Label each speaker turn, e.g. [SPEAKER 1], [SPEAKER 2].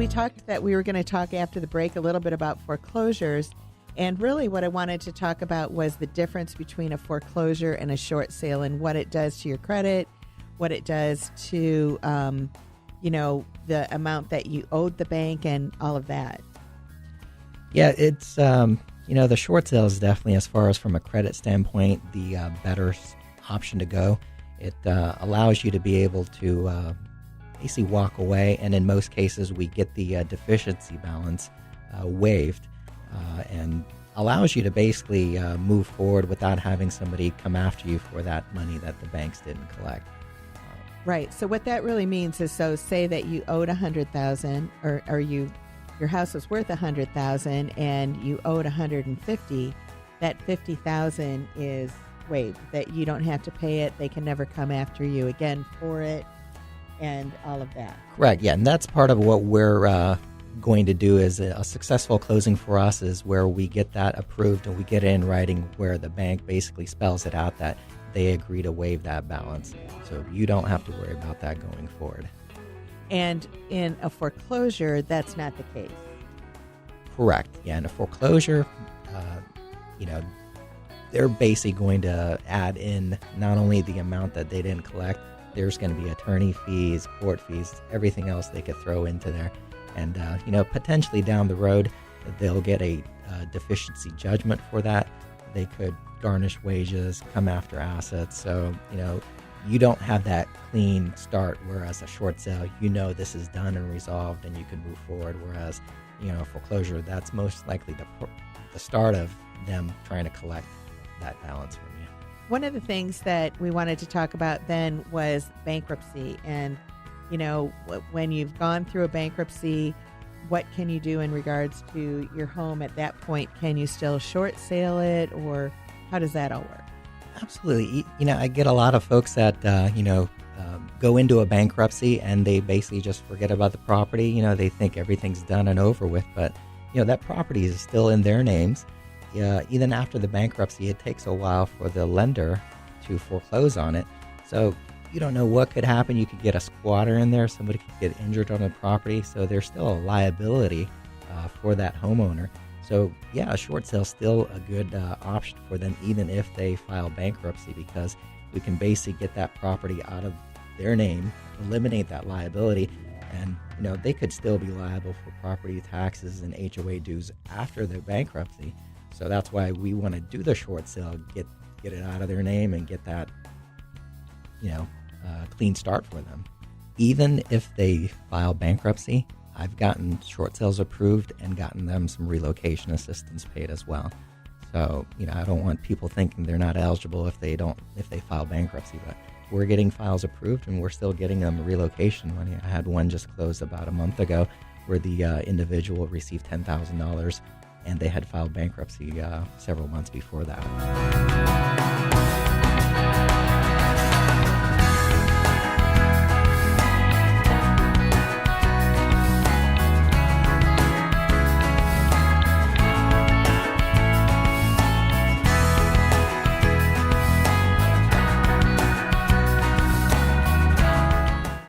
[SPEAKER 1] we talked that we were going to talk after the break a little bit about foreclosures. And really what I wanted to talk about was the difference between a foreclosure and a short sale and what it does to your credit, what it does to, the amount that you owed the bank and all of that.
[SPEAKER 2] Yeah, it's, the short sale is definitely, as far as from a credit standpoint, the better option to go. It allows you to be able to basically walk away, and in most cases we get the deficiency balance waived, and allows you to basically move forward without having somebody come after you for that money that the banks didn't collect.
[SPEAKER 1] Right. So what that really means is, so say that you owed $100,000, or your house was worth $100,000 and you owed $150,000. That $50,000 is waived. That you don't have to pay it. They can never come after you again for it, and all of that.
[SPEAKER 2] Correct. Yeah, and that's part of what we're going to do. Is a successful closing for us is where we get that approved and we get it in writing, where the bank basically spells it out that they agree to waive that balance. So you don't have to worry about that going forward.
[SPEAKER 1] And in a foreclosure, that's not the case.
[SPEAKER 2] Correct. Yeah, in a foreclosure, they're basically going to add in not only the amount that they didn't collect, there's going to be attorney fees, court fees, everything else they could throw into there. And, potentially down the road, they'll get a deficiency judgment for that. They could garnish wages, come after assets. So, you don't have that clean start, whereas a short sale, this is done and resolved and you can move forward. Whereas, foreclosure, that's most likely the start of them trying to collect that balance from you.
[SPEAKER 1] One of the things that we wanted to talk about then was bankruptcy. And, when you've gone through a bankruptcy, what can you do in regards to your home at that point? Can you still short sale it, or how does that all work?
[SPEAKER 2] Absolutely. I get a lot of folks that, go into a bankruptcy and they basically just forget about the property. They think everything's done and over with, but, that property is still in their names. Even after the bankruptcy, it takes a while for the lender to foreclose on it. So you don't know what could happen. You could get a squatter in there. Somebody could get injured on the property. So there's still a liability for that homeowner. So, yeah, a short sale is still a good option for them, even if they file bankruptcy, because we can basically get that property out of their name, eliminate that liability, and, they could still be liable for property taxes and HOA dues after their bankruptcy. So that's why we want to do the short sale, get it out of their name and get that, clean start for them. Even if they file bankruptcy, I've gotten short sales approved and gotten them some relocation assistance paid as well. So, I don't want people thinking they're not eligible if they file bankruptcy, but we're getting files approved and we're still getting them relocation money. I had one just closed about a month ago where the individual received $10,000 and they had filed bankruptcy several months before that.